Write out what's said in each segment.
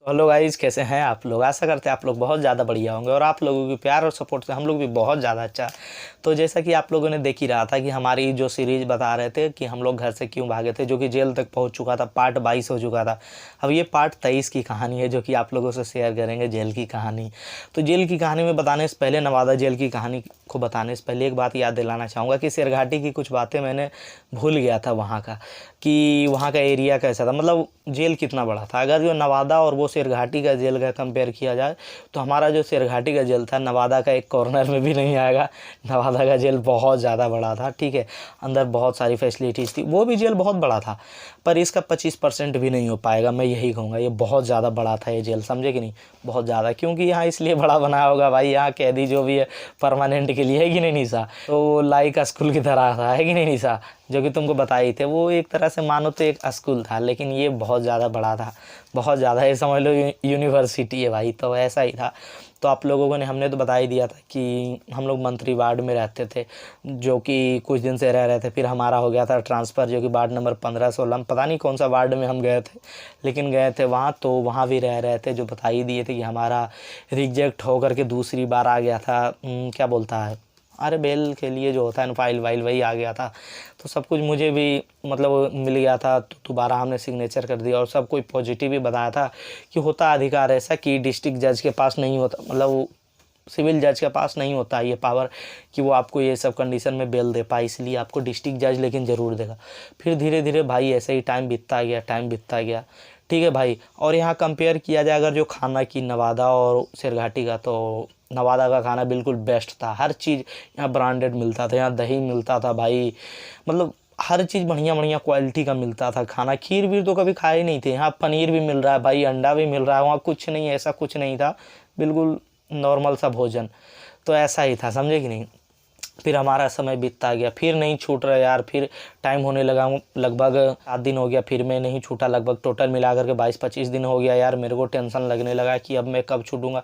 Hello guys, कैसे हैं आप लोग। आशा करते हैं आप लोग बहुत ज़्यादा बढ़िया होंगे और आप लोगों की प्यार और सपोर्ट से हम लोग भी बहुत ज़्यादा अच्छा। तो जैसा कि आप लोगों ने देख ही रहा था कि हमारी जो सीरीज बता रहे थे कि हम लोग घर से क्यों भागे थे, जो कि जेल तक पहुंच चुका था, पार्ट 22 हो चुका था। अब ये पार्ट 23 की कहानी है जो कि आप लोगों से शेयर करेंगे, जेल की कहानी। तो जेल की कहानी में बताने से पहले, नवादा जेल की कहानी को बताने से पहले एक बात याद दिलाना चाहूँगा कि शेरघाटी की कुछ बातें मैंने भूल गया था। वहाँ का कि वहाँ का एरिया कैसा था, मतलब जेल कितना बड़ा था। अगर जो नवादा और वो शेरघाटी का जेल का कंपेयर किया जाए तो हमारा जो शेरघाटी का जेल था नवादा का एक कॉर्नर में भी नहीं आएगा। नवादा का जेल बहुत ज़्यादा बड़ा था, ठीक है। अंदर बहुत सारी फैसिलिटीज़ थी, वो भी जेल बहुत बड़ा था, पर इसका 25% भी नहीं हो पाएगा। मैं यही कहूँगा, ये बहुत ज़्यादा बड़ा था ये जेल, समझे कि नहीं। बहुत ज़्यादा, क्योंकि यहाँ इसलिए बड़ा बनाया होगा भाई, यहाँ कैदी जो भी है परमानेंट के लिए, है कि नहीं निशा। तो लाइक स्कूल की तरह था, है कि नहीं निशा, जो कि तुमको बताई थे। वो एक तरह से मानो तो एक स्कूल था, लेकिन ये बहुत ज़्यादा बड़ा था, बहुत ज़्यादा। ये समझ लो यूनिवर्सिटी है भाई, तो ऐसा ही था। तो आप लोगों ने, हमने तो बता ही दिया था कि हम लोग मंत्री वार्ड में रहते थे, जो कि कुछ दिन से रह रहे थे। फिर हमारा हो गया था ट्रांसफ़र, जो कि वार्ड नंबर 15-16, पता नहीं कौन सा वार्ड में हम गए थे, लेकिन गए थे वहाँ। तो वहाँ भी रह रहे थे, जो बता ही दिए थे कि हमारा रिजेक्ट होकर के दूसरी बार आ गया था। क्या बोलता है, अरे बेल के लिए जो होता है ना, फाइल वाइल, वही आ गया था। तो सब कुछ मुझे भी मतलब मिल गया था। तो दोबारा हमने सिग्नेचर कर दिया और सब कोई पॉजिटिव ही बताया था कि होता अधिकार ऐसा कि डिस्ट्रिक्ट जज के पास नहीं होता, मतलब सिविल जज के पास नहीं होता ये पावर कि वो आपको ये सब कंडीशन में बेल दे पाए, इसलिए आपको डिस्ट्रिक्ट जज लेकिन ज़रूर देगा। फिर धीरे धीरे भाई ऐसे ही टाइम बीतता गया, टाइम बीतता गया, ठीक है भाई। और यहाँ कंपेयर किया जाए अगर जो खाना की नवादा और शेरघाटी का, तो नवादा का खाना बिल्कुल बेस्ट था। हर चीज़ यहाँ ब्रांडेड मिलता था, यहाँ दही मिलता था भाई, मतलब हर चीज़ बढ़िया बढ़िया क्वालिटी का मिलता था खाना। खीर वीर तो कभी खाए नहीं थे, यहाँ पनीर भी मिल रहा है भाई, अंडा भी मिल रहा है। वहाँ कुछ नहीं, ऐसा कुछ नहीं था, बिल्कुल नॉर्मल सा भोजन। तो ऐसा ही था, समझे कि नहीं। फिर हमारा समय बीतता गया, फिर नहीं छूट रहा यार। फिर टाइम होने लगा, लगभग 7 दिन हो गया, फिर मैं नहीं छूटा। लगभग टोटल मिला करके 22-25 दिन हो गया यार। मेरे को टेंशन लगने लगा कि अब मैं कब छूटूंगा।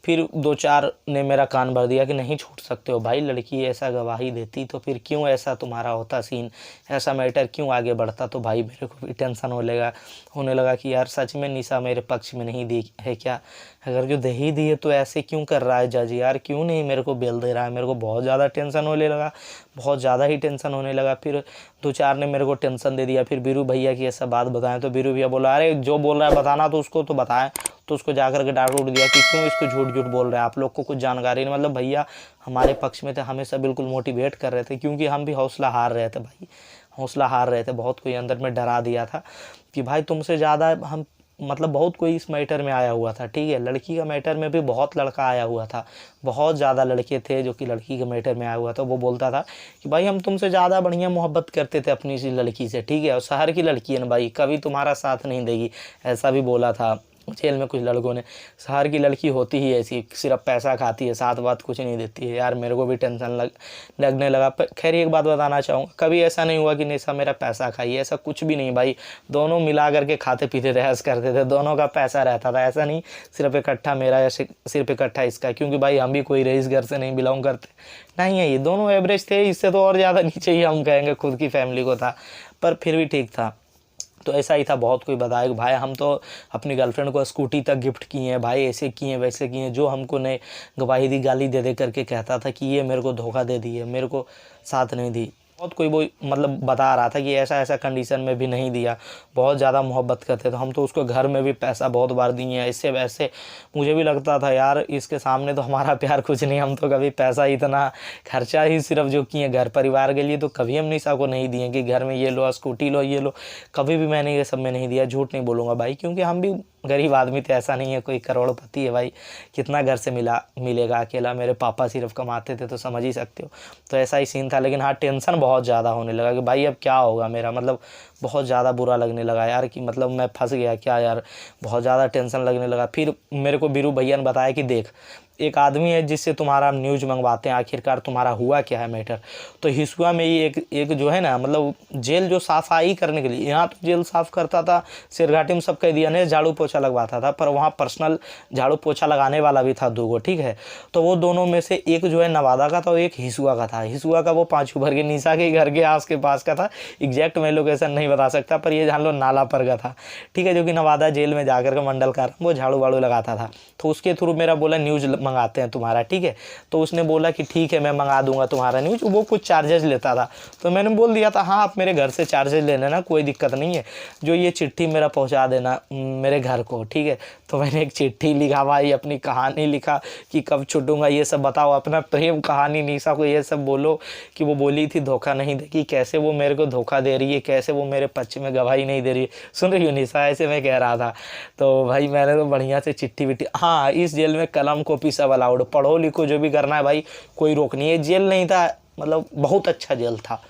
फिर 2-4 ने मेरा कान भर दिया कि नहीं छूट सकते हो भाई, लड़की ऐसा गवाही देती तो फिर क्यों ऐसा तुम्हारा होता सीन, ऐसा मैटर क्यों आगे बढ़ता। तो भाई मेरे को भी टेंशन होने लगा कि यार सच में निशा मेरे पक्ष में नहीं दी है क्या। अगर जो दही दी है तो ऐसे क्यों कर रहा है जज यार, क्यों नहीं मेरे को बेल दे रहा है। मेरे को बहुत ज़्यादा टेंशन होने लगा, बहुत ज़्यादा ही टेंशन होने लगा। फिर 2-4 ने मेरे को टेंशन दे दिया। फिर बीरू भैया की ऐसा बात बताएं तो बीरू भैया बोला, अरे जो बोल रहा है बताना तो उसको तो बताएं। तो उसको जाकर के डांट उठ दिया कि क्यों इसको झूठ झूठ बोल रहे हैं, आप लोग को कुछ जानकारी नहीं। मतलब भैया हमारे पक्ष में थे, हमेशा बिल्कुल मोटिवेट कर रहे थे, क्योंकि हम भी हौसला हार रहे थे भाई, हौसला हार रहे थे। बहुत कोई अंदर में डरा दिया था कि भाई तुमसे ज़्यादा हम, मतलब बहुत कोई इस मैटर में आया हुआ था, ठीक है। लड़की का मैटर में भी बहुत लड़का आया हुआ था, बहुत ज़्यादा लड़के थे जो कि लड़की के मैटर में आया हुआ था। वो बोलता था कि भाई हम तुमसे ज़्यादा बढ़िया मोहब्बत करते थे अपनी सी लड़की से, ठीक है, और शहर की लड़की है ना भाई, कभी तुम्हारा साथ नहीं देगी, ऐसा भी बोला था जेल में कुछ लड़कों ने। शहर की लड़की होती ही ऐसी, सिर्फ पैसा खाती है, साथ बात कुछ नहीं देती है। यार मेरे को भी टेंशन लगने लगा। खैर एक बात बताना चाहूँगा, कभी ऐसा नहीं हुआ कि निशा मेरा पैसा खाई, ऐसा कुछ भी नहीं भाई। दोनों मिला करके खाते पीते थे, ऐश करते थे, दोनों का पैसा रहता था। ऐसा नहीं सिर्फ इकट्ठा मेरा या सिर्फ इकट्ठा इसका, क्योंकि भाई हम भी कोई रईस घर से नहीं बिलोंग करते, नहीं है। ये दोनों एवरेज थे, इससे तो और ज़्यादा नीचे ही हम कहेंगे खुद की फैमिली को था, पर फिर भी ठीक था। तो ऐसा ही था। बहुत कोई बताया कि भाई हम तो अपनी गर्लफ्रेंड को स्कूटी तक गिफ्ट किए हैं भाई, ऐसे किए हैं वैसे किए हैं। जो हमको ने गवाही दी, गाली दे दे करके कहता था कि ये मेरे को धोखा दे दी है, मेरे को साथ नहीं दी। बहुत कोई वो मतलब बता रहा था कि ऐसा ऐसा कंडीशन में भी नहीं दिया, बहुत ज़्यादा मोहब्बत करते थे हम तो उसको। घर में भी पैसा बहुत बार दिए हैं, ऐसे वैसे। मुझे भी लगता था यार इसके सामने तो हमारा प्यार कुछ नहीं, हम तो कभी पैसा इतना खर्चा ही सिर्फ जो किए घर परिवार के लिए, तो कभी हम निशा को नहीं दिए कि घर में ये लो, स्कूटी लो, ये लो। कभी भी मैंने ये सब में नहीं दिया, झूठ नहीं बोलूँगा भाई, क्योंकि हम भी गरीब आदमी थे, ऐसा नहीं है कोई करोड़पति है भाई। कितना घर से मिलेगा अकेला। मेरे पापा सिर्फ कमाते थे, तो समझ ही सकते हो। तो ऐसा ही सीन था। लेकिन हाँ, टेंशन बहुत ज़्यादा होने लगा कि भाई अब क्या होगा मेरा, मतलब बहुत ज़्यादा बुरा लगने लगा यार कि मतलब मैं फंस गया क्या यार, बहुत ज़्यादा टेंशन लगने लगा। फिर मेरे को बीरू भैया ने बताया कि देख एक आदमी है जिससे तुम्हारा हम न्यूज़ मंगवाते हैं, आखिरकार तुम्हारा हुआ क्या है मैटर। तो हिसुआ में ही एक जो है ना, मतलब जेल जो सफाई करने के लिए, यहाँ तो जेल साफ़ करता था, सिरघाटी में सब कैदियों ने झाड़ू पोछा लगवाता था, पर वहाँ पर्सनल झाड़ू पोछा लगाने वाला भी था 2 गो, ठीक है। तो वो दोनों में से एक जो है नवादा का था और एक हिसुआ का था। हिसुआ का वो 5 भर के निशा के घर के आस के पास का था, एग्जैक्ट मैं लोकेशन नहीं बता सकता, पर ये जान लो नाला पर का था, ठीक है, जो कि नवादा जेल में जाकर के मंडल का वो झाड़ू वाड़ू लगाता था। तो उसके थ्रू मेरा बोला न्यूज़ मंगाते हैं तुम्हारा, ठीक है। तो उसने बोला कि ठीक है मैं मंगा दूंगा तुम्हारा न्यूज़, वो कुछ चार्जेस लेता था। तो मैंने बोल दिया था हाँ आप मेरे घर से चार्जेस ले लेना, कोई दिक्कत नहीं है, जो ये चिट्ठी मेरा पहुंचा देना मेरे घर को, ठीक है। तो मैंने एक चिट्ठी लिखा भाई, अपनी कहानी लिखा कि कब छूटूंगा ये सब बताओ, अपना प्रेम कहानी निशा को ये सब बोलो कि वो बोली थी धोखा नहीं देगी, कैसे वो मेरे को धोखा दे रही है, कैसे वो मेरे पक्ष में गवाही नहीं दे रही है। सुन रही हो निशा, ऐसे मैं कह रहा था। तो भाई मैंने तो बढ़िया से चिट्ठी विट्ठी, हाँ इस जेल में कलम कॉपी सब अलाउड, पढ़ो लिखो जो भी करना है भाई, कोई रोक नहीं है। जेल नहीं था, मतलब बहुत अच्छा जेल था,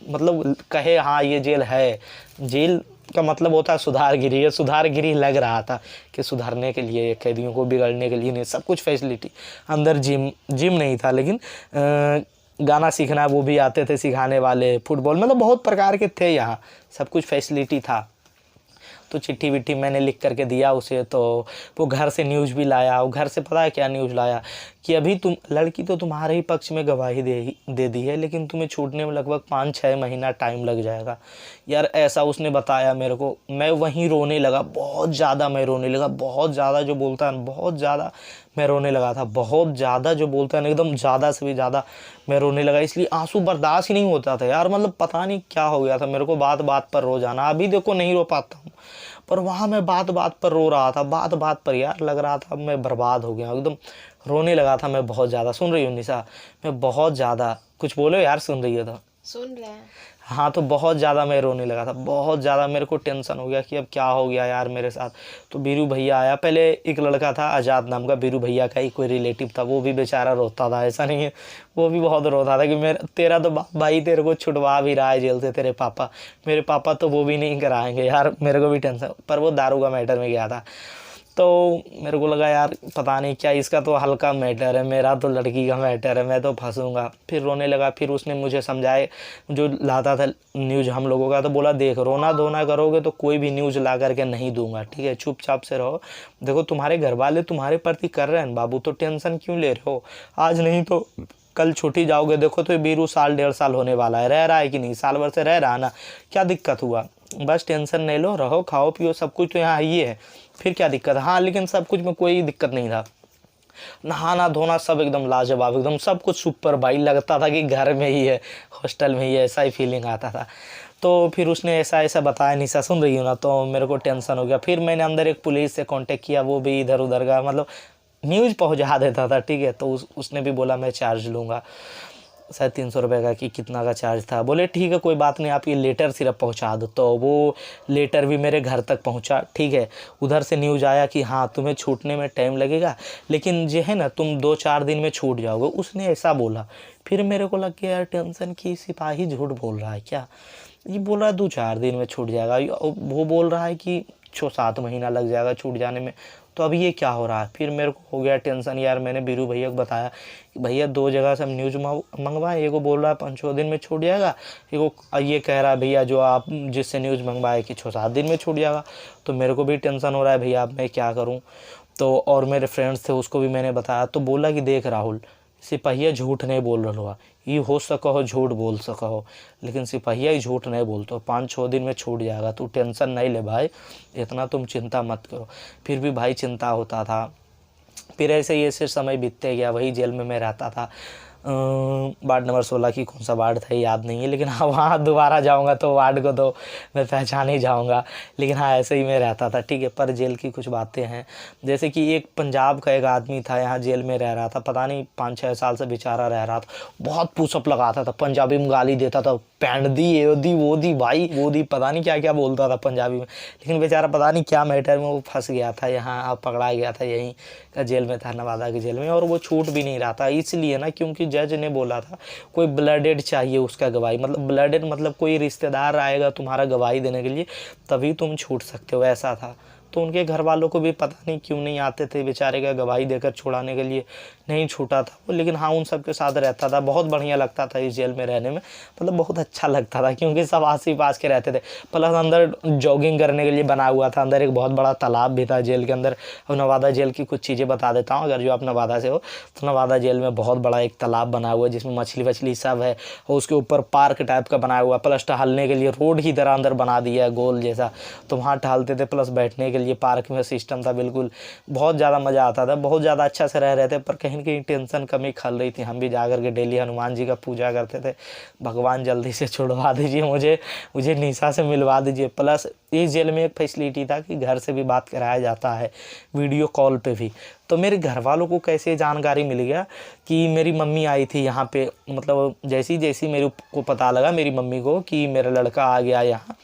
मतलब कहे हाँ ये जेल है, जेल का मतलब होता है सुधारगिरी, ये सुधारगिरी लग रहा था कि सुधारने के लिए, कैदियों को बिगड़ने के लिए नहीं, सब कुछ फैसिलिटी अंदर। जिम नहीं था लेकिन गाना सीखना वो भी आते थे सिखाने वाले, फुटबॉल, मतलब बहुत प्रकार के थे यहाँ, सब कुछ फैसिलिटी था। तो चिट्ठी विट्ठी मैंने लिख करके दिया उसे, तो वो घर से न्यूज़ भी लाया। वो घर से पता है क्या न्यूज़ लाया कि अभी तुम लड़की तो तुम्हारे ही पक्ष में गवाही दे दी है, लेकिन तुम्हें छूटने में लगभग 5-6 महीना टाइम लग जाएगा। यार ऐसा उसने बताया मेरे को, मैं वहीं रोने लगा, बहुत ज़्यादा मैं रोने लगा, बहुत ज़्यादा, जो बोलता है बहुत ज़्यादा मैं रोने लगा था, बहुत ज़्यादा, जो बोलता है एकदम ज़्यादा से भी ज़्यादा मैं रोने लगा। इसलिए आंसू बर्दाश्त ही नहीं होता था यार, मतलब पता नहीं क्या हो गया था मेरे को, बात बात पर रो जाना। अभी देखो नहीं रो पाता हूँ, पर वहाँ मैं बात बात पर रो रहा था, बात बात पर यार लग रहा था मैं बर्बाद हो गया, एकदम रोने लगा था मैं बहुत ज़्यादा। सुन रही हो निशा, मैं बहुत ज़्यादा, कुछ बोलो यार, सुन रही हो तो? सुन रहे हैं। हाँ, तो बहुत ज़्यादा मैं रोने लगा था, बहुत ज़्यादा मेरे को टेंशन हो गया कि अब क्या हो गया यार मेरे साथ। तो बीरू भैया आया, पहले एक लड़का था आज़ाद नाम का, बीरू भैया का ही कोई रिलेटिव था, वो भी बेचारा रोता था, ऐसा नहीं है, वो भी बहुत रोता था कि तेरा तो भाई तेरे को छुड़वा भी रहा है जेल से तेरे पापा, मेरे पापा तो वो भी नहीं कराएंगे यार, मेरे को भी टेंशन। पर वो दारू का मैटर में गया था, तो मेरे को लगा यार पता नहीं क्या, इसका तो हल्का मैटर है, मेरा तो लड़की का मैटर है, मैं तो फंसूंगा। फिर रोने लगा, फिर उसने मुझे समझाए, जो लाता था न्यूज़ हम लोगों का, तो बोला देख रोना धोना करोगे तो कोई भी न्यूज़ ला करके नहीं दूंगा, ठीक है, चुपचाप से रहो। देखो तुम्हारे घर वाले तुम्हारे प्रति कर रहे हैं बाबू, तो टेंशन क्यों ले रहे हो, आज नहीं तो कल छुट्टी जाओगे। देखो तो बीरू 1.5 साल होने वाला है, रह रहा है कि नहीं, साल भर से रह रहा ना, क्या दिक्कत हुआ, बस टेंशन नहीं लो, रहो खाओ पियो, सब कुछ तो यहाँ ही है, फिर क्या दिक्कत। हाँ लेकिन सब कुछ में कोई दिक्कत नहीं था, नहाना धोना सब एकदम लाजवाब, एकदम सब कुछ सुपर भाई, लगता था कि घर में ही है, हॉस्टल में ही है, ऐसा ही फीलिंग आता था। तो फिर उसने ऐसा ऐसा बताया, निशा सुन रही हो ना, तो मेरे को टेंशन हो गया। फिर मैंने अंदर एक पुलिस से कांटेक्ट किया, वो भी इधर उधर का मतलब न्यूज़ पहुंचा देता था, ठीक है। तो उसने भी बोला मैं चार्ज लूँगा, शायद 300 रुपये का कि कितना का चार्ज था। बोले ठीक है कोई बात नहीं, आप ये लेटर सिर्फ पहुंचा दो। तो वो लेटर भी मेरे घर तक पहुंचा, ठीक है। उधर से न्यूज़ आया कि हाँ तुम्हें छूटने में टाइम लगेगा, लेकिन जो है ना तुम 2-4 दिन में छूट जाओगे, उसने ऐसा बोला। फिर मेरे को लग गया यार टेंशन की, सिपाही झूठ बोल रहा है क्या, ये बोल रहा है 2-4 दिन में छूट जाएगा, वो बोल रहा है कि 6-7 महीना लग जाएगा छूट जाने में, तो अब ये क्या हो रहा है। फिर मेरे को हो गया टेंशन यार, मैंने बीरू भैया को बताया कि भैया 2 जगह से हम न्यूज़ मंगवाए, एक को बोल रहा है 5-6 दिन में छूट जाएगा, एक को ये कह रहा है भैया जो आप जिससे न्यूज़ मंगवाए कि 6-7 दिन में छूट जाएगा। तो मेरे को भी टेंशन हो रहा है भैया, अब मैं क्या करूँ। तो और मेरे फ्रेंड्स थे उसको भी मैंने बताया, तो बोला कि देख राहुल, सिपहिया झूठ नहीं बोल रहा हो, ये हो सको हो झूठ बोल सको हो, लेकिन सिपहिया ही झूठ नहीं बोलते, 5-6 दिन में छूट जाएगा, तू टेंशन नहीं ले भाई, इतना तुम चिंता मत करो। फिर भी भाई चिंता होता था। फिर ऐसे ही ऐसे समय बीतते गया, वही जेल में मैं रहता था। वार्ड नंबर 16 की कौन सा वार्ड था याद नहीं है, लेकिन हाँ वहाँ दोबारा जाऊँगा तो वार्ड को तो मैं पहचान ही जाऊँगा, लेकिन हाँ ऐसे ही मैं रहता था, ठीक है। पर जेल की कुछ बातें हैं, जैसे कि एक पंजाब का एक आदमी था यहाँ जेल में रह रहा था, पता नहीं 5-6 साल से बेचारा रह रहा था, बहुत पुशअप लगाता था, पंजाबी में गाली देता था, पैंट दी ये दी वो दी भाई वो दी, पता नहीं क्या क्या बोलता था पंजाबी में, लेकिन बेचारा पता नहीं क्या मैटर में वो फंस गया था, यहाँ पकड़ा गया था, यहीं का जेल में था, नवादा की जेल में, और वो छूट भी नहीं रहा था, इसलिए ना क्योंकि जज ने बोला था कोई ब्लडेड चाहिए उसका गवाही, मतलब ब्लडेड मतलब कोई रिश्तेदार आएगा तुम्हारा गवाही देने के लिए, तभी तुम छूट सकते हो, ऐसा था। तो उनके घर वालों को भी पता नहीं क्यों नहीं आते थे बेचारे का गवाही देकर छुड़ाने के लिए, नहीं छूटा था वो। लेकिन हाँ उन सब के साथ रहता था, बहुत बढ़िया लगता था इस जेल में रहने में, मतलब बहुत अच्छा लगता था क्योंकि सब आस ही पास के रहते थे। प्लस अंदर जॉगिंग करने के लिए बना हुआ था, अंदर एक बहुत बड़ा तालाब भी था जेल के अंदर। अब नवादा जेल की कुछ चीज़ें बता देता हूँ, अगर जो आप नवादा से हो तो नवादा जेल में बहुत बड़ा एक तालाब बना हुआ है जिसमें मछली वछली सब है, और उसके ऊपर पार्क टाइप का बनाया हुआ, प्लस टहलने के लिए रोड की तरह अंदर बना दिया है गोल जैसा, तो वहाँ टहलते थे। प्लस बैठने के लिए पार्क में सिस्टम था, बिल्कुल बहुत ज़्यादा मज़ा आता था, बहुत ज़्यादा अच्छा से रह रहे थे। पर कहीं ना कहीं टेंशन कमी खल रही थी। हम भी जा कर के डेली हनुमान जी का पूजा करते थे, भगवान जल्दी से छुड़वा दीजिए मुझे निशा से मिलवा दीजिए। प्लस इस जेल में एक फैसिलिटी था कि घर से भी बात कराया जाता है, वीडियो कॉल पे भी। तो मेरे घर वालों को कैसे जानकारी मिल गया कि मेरी मम्मी आई थी यहाँ पे, मतलब जैसी मेरे को पता लगा मेरी मम्मी को कि मेरा लड़का आ गया यहाँ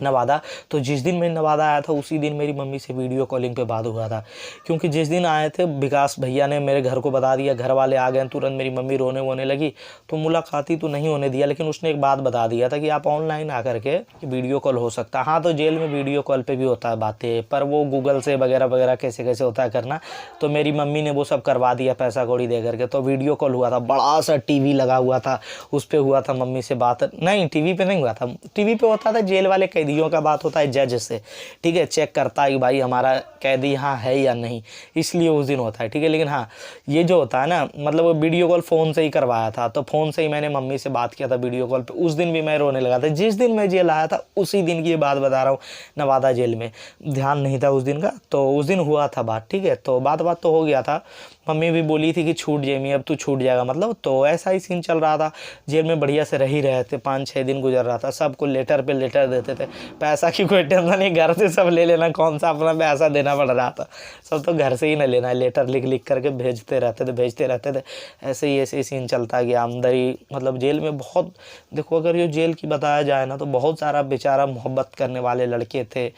नवादा, तो जिस दिन मैं नवादा आया था उसी दिन मेरी मम्मी से वीडियो कॉलिंग पे बात हुआ था। क्योंकि जिस दिन आए थे विकास भैया ने मेरे घर को बता दिया, घर वाले आ गए, तुरंत मेरी मम्मी रोने वोने लगी, तो मुलाकाती तो नहीं होने दिया, लेकिन उसने एक बात बता दिया था कि आप ऑनलाइन आकर के वीडियो कॉल हो सकता है। हाँ तो जेल में वीडियो कॉल पर भी होता है बातें, पर वो गूगल से वगैरह वगैरह कैसे कैसे होता है करना, तो मेरी मम्मी ने वो सब करवा दिया पैसा कौड़ी दे करके। तो वीडियो कॉल हुआ था, बड़ा सा टीवी लगा हुआ था, उस पर हुआ था मम्मी से बात। नहीं टीवी पे नहीं हुआ था, टीवी पे होता था जेल वाले कैदियों का बात होता है जज से, ठीक है, चेक करता है कि भाई हमारा कैदी यहाँ है या नहीं, इसलिए उस दिन होता है, ठीक है। लेकिन हाँ ये जो होता है ना, मतलब वो वीडियो कॉल फ़ोन से ही करवाया था, तो फ़ोन से ही मैंने मम्मी से बात किया था वीडियो कॉल पे। उस दिन भी मैं रोने लगा था, जिस दिन मैं जेल आया था उसी दिन की ये बात बता रहा हूँ, नवादा जेल में ध्यान नहीं था उस दिन का, तो उस दिन हुआ था बात, ठीक है। तो बात तो हो गया था, मम्मी भी बोली थी कि छूट जेमी अब तू छूट जाएगा, मतलब तो ऐसा ही सीन चल रहा था। जेल में बढ़िया से रह ही रहे थे, 5-6 दिन गुजर रहा था, सबको लेटर पे लेटर देते थे, पैसा की कोई टेंशन नहीं, घर से सब ले लेना, कौन सा अपना पैसा देना पड़ रहा था, सब तो घर से ही ना लेना है, लेटर लिख करके भेजते रहते थे। ऐसे ही सीन चलता गया अंदर ही, मतलब जेल में बहुत, देखो अगर ये जेल की बताया जाए ना तो बहुत सारा बेचारा मोहब्बत करने वाले लड़के थे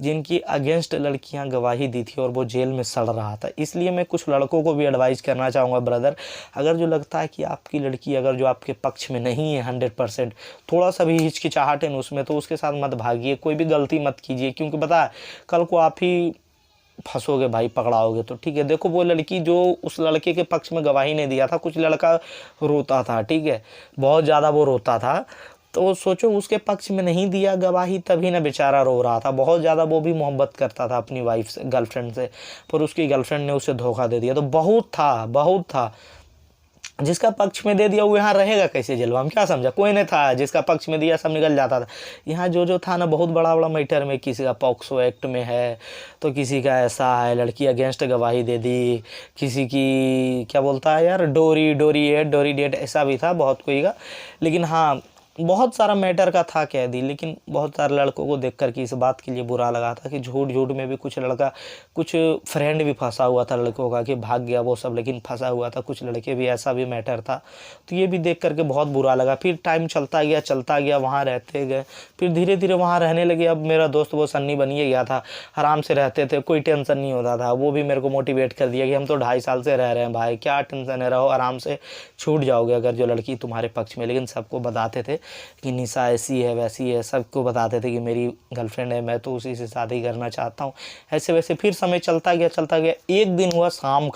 जिनकी अगेंस्ट लड़कियां गवाही दी थी और वो जेल में सड़ रहा था। इसलिए मैं कुछ लड़कों को भी एडवाइस करना चाहूँगा, ब्रदर अगर जो लगता है कि आपकी लड़की अगर जो आपके पक्ष में नहीं है 100%, थोड़ा सा भी हिचकिचाहट है उसमें, तो उसके साथ मत भागिए, कोई भी गलती मत कीजिए, क्योंकि पता है कल को आप ही फंसोगे भाई, पकड़ाओगे तो, ठीक है। देखो वो लड़की जो उस लड़के के पक्ष में गवाही नहीं दिया था, कुछ लड़का रोता था, ठीक है, बहुत ज़्यादा वो रोता था, तो सोचो उसके पक्ष में नहीं दिया गवाही, तभी ना बेचारा रो रहा था, बहुत ज़्यादा वो भी मोहब्बत करता था अपनी वाइफ से, गर्लफ्रेंड से, पर उसकी गर्लफ्रेंड ने उसे धोखा दे दिया। तो बहुत था जिसका पक्ष में दे दिया वो यहाँ रहेगा कैसे जेलवा में, क्या समझा, कोई नहीं था जिसका पक्ष में दिया, सब निकल जाता था। यहाँ जो था ना बहुत बड़ा मैटर में, किसी का पॉक्सो एक्ट में है, तो किसी का ऐसा है लड़की अगेंस्ट गवाही दे दी, किसी की क्या बोलता है यार डोरी डेट ऐसा भी था बहुत कोई का। लेकिन हाँ बहुत सारा मैटर का था कैदी, लेकिन बहुत सारे लड़कों को देख कर के इस बात के लिए बुरा लगा था कि झूठ में भी कुछ फ्रेंड भी फंसा हुआ था लड़कों का, कि भाग गया वो सब, लेकिन फंसा हुआ था कुछ लड़के भी, ऐसा भी मैटर था। तो ये भी देख करके बहुत बुरा लगा। फिर टाइम चलता गया, वहाँ रहते गए, फिर धीरे धीरे वहाँ रहने लगे। अब मेरा दोस्त वो सन्नी बन ही गया था, आराम से रहते थे, कोई टेंशन नहीं होता था। वो भी मेरे को मोटिवेट कर दिया कि हम तो 2.5 साल से रह रहे हैं भाई, क्या टेंशन है, रहो आराम से, छूट जाओगे अगर जो लड़की तुम्हारे पक्ष में। लेकिन सबको बताते थे कि निशा ऐसी है वैसी है, सबको बताते थे कि मेरी गर्लफ्रेंड है, मैं तो उसी से शादी करना चाहता हूँ, ऐसे वैसे। फिर समय चलता गया। एक दिन हुआ शाम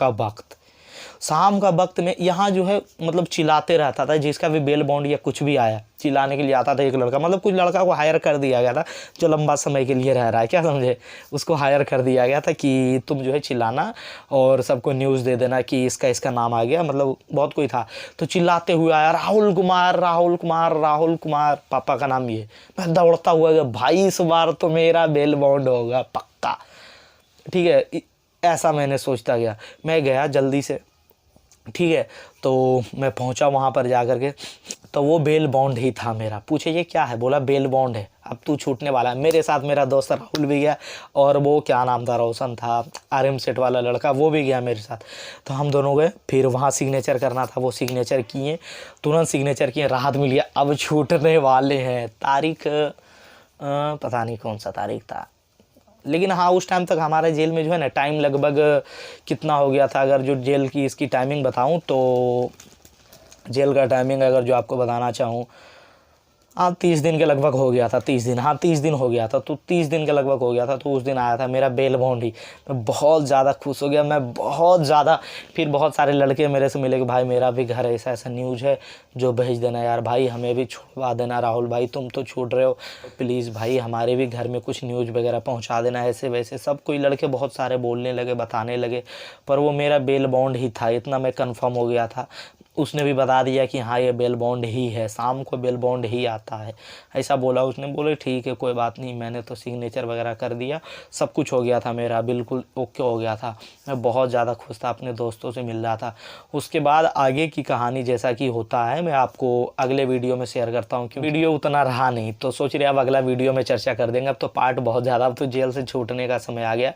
का वक्त में यहाँ जो है मतलब चिल्लाते रहता था, जिसका भी बेल बॉन्ड या कुछ भी आया चिल्लाने के लिए आता था एक लड़का, मतलब कुछ लड़का को हायर कर दिया गया था जो लंबा समय के लिए रह रहा है, क्या समझे, उसको हायर कर दिया गया था कि तुम जो है चिल्लाना और सबको न्यूज़ दे देना कि इसका नाम आ गया, मतलब बहुत कोई था। तो चिल्लाते हुए आया राहुल कुमार, पापा का नाम ये। मैं दौड़ता हुआ गया, भाई इस बार तो मेरा बेल बॉन्ड होगा पक्का, ठीक है, ऐसा मैंने सोचता गया। मैं गया जल्दी से, ठीक है, तो मैं पहुंचा वहाँ पर जा कर के, तो वो बेल बॉन्ड ही था मेरा। पूछे ये क्या है, बोला बेल बॉन्ड है, अब तू छूटने वाला है। मेरे साथ मेरा दोस्त राहुल भी गया, और वो क्या नाम था, रोशन था, RM सेट वाला लड़का, वो भी गया मेरे साथ। तो हम दोनों गए, फिर वहाँ सिग्नेचर करना था, वो सिग्नेचर किए, तुरंत सिग्नेचर किए, राहत मिली, अब छूटने वाले हैं। तारीख पता नहीं कौन सा तारीख था, लेकिन हाँ उस टाइम तक हमारे जेल में जो है ना टाइम लगभग कितना हो गया था, अगर जो जेल की इसकी टाइमिंग बताऊं तो जेल का टाइमिंग अगर जो आपको बताना चाहूँ हाँ 30 दिन के लगभग हो गया था, 30 दिन, हाँ 30 दिन हो गया था, तो 30 दिन के लगभग हो गया था, तो उस दिन आया था मेरा बेल बॉन्ड ही। मैं बहुत ज़्यादा खुश हो गया, मैं बहुत ज़्यादा। फिर बहुत सारे लड़के मेरे से मिले कि भाई मेरा भी घर ऐसा ऐसा न्यूज़ है जो भेज देना यार, भाई हमें भी छुड़वा देना, राहुल भाई तुम तो छूट रहे हो, प्लीज़ भाई हमारे भी घर में कुछ न्यूज़ वगैरह पहुँचा देना, ऐसे वैसे सब कोई लड़के बहुत सारे बोलने लगे, बताने लगे। पर वो मेरा बेल बॉन्ड ही था, इतना मैं कन्फर्म हो गया था। उसने भी बता दिया कि हाँ ये बेल बॉन्ड ही है, शाम को बेल बॉन्ड ही आता है, ऐसा बोला उसने। बोले ठीक है कोई बात नहीं, मैंने तो सिग्नेचर वगैरह कर दिया, सब कुछ हो गया था, मेरा बिल्कुल ओके हो गया था। मैं बहुत ज़्यादा खुश था, अपने दोस्तों से मिल रहा था। उसके बाद आगे की कहानी जैसा कि होता है मैं आपको अगले वीडियो में शेयर करता हूँ, क्योंकि वीडियो उतना रहा नहीं, तो सोच रहे अब अगला वीडियो में चर्चा कर देंगे। अब तो पार्ट बहुत ज़्यादा, अब तो जेल से छूटने का समय आ गया।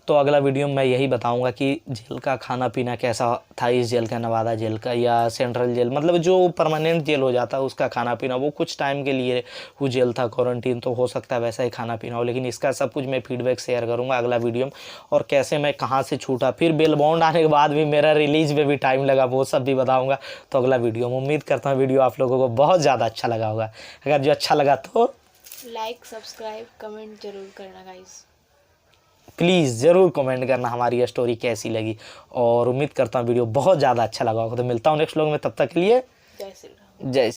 तो अगला वीडियो में मैं यही बताऊंगा कि जेल का खाना पीना कैसा था, इस जेल का, नवादा जेल का या सेंट्रल जेल, मतलब जो परमानेंट जेल हो जाता है उसका खाना पीना। वो कुछ टाइम के लिए वो जेल था, क्वारंटीन, तो हो सकता है वैसा ही खाना पीना हो, लेकिन इसका सब कुछ मैं फीडबैक शेयर करूंगा अगला वीडियो में। और कैसे मैं कहाँ से छूटा, फिर बेल बॉन्ड आने के बाद भी मेरा रिलीज में भी टाइम लगा, वो सब भी बताऊँगा। तो अगला वीडियो में उम्मीद करता हूँ वीडियो आप लोगों को बहुत ज़्यादा अच्छा लगा होगा। अगर जो अच्छा लगा तो लाइक सब्सक्राइब कमेंट जरूर करना गाइस। प्लीज़ ज़रूर कमेंट करना हमारी ये स्टोरी कैसी लगी, और उम्मीद करता हूँ वीडियो बहुत ज़्यादा अच्छा लगा होगा। तो मिलता हूँ नेक्स्ट व्लॉग में, तब तक के लिए जय श्री राम। जय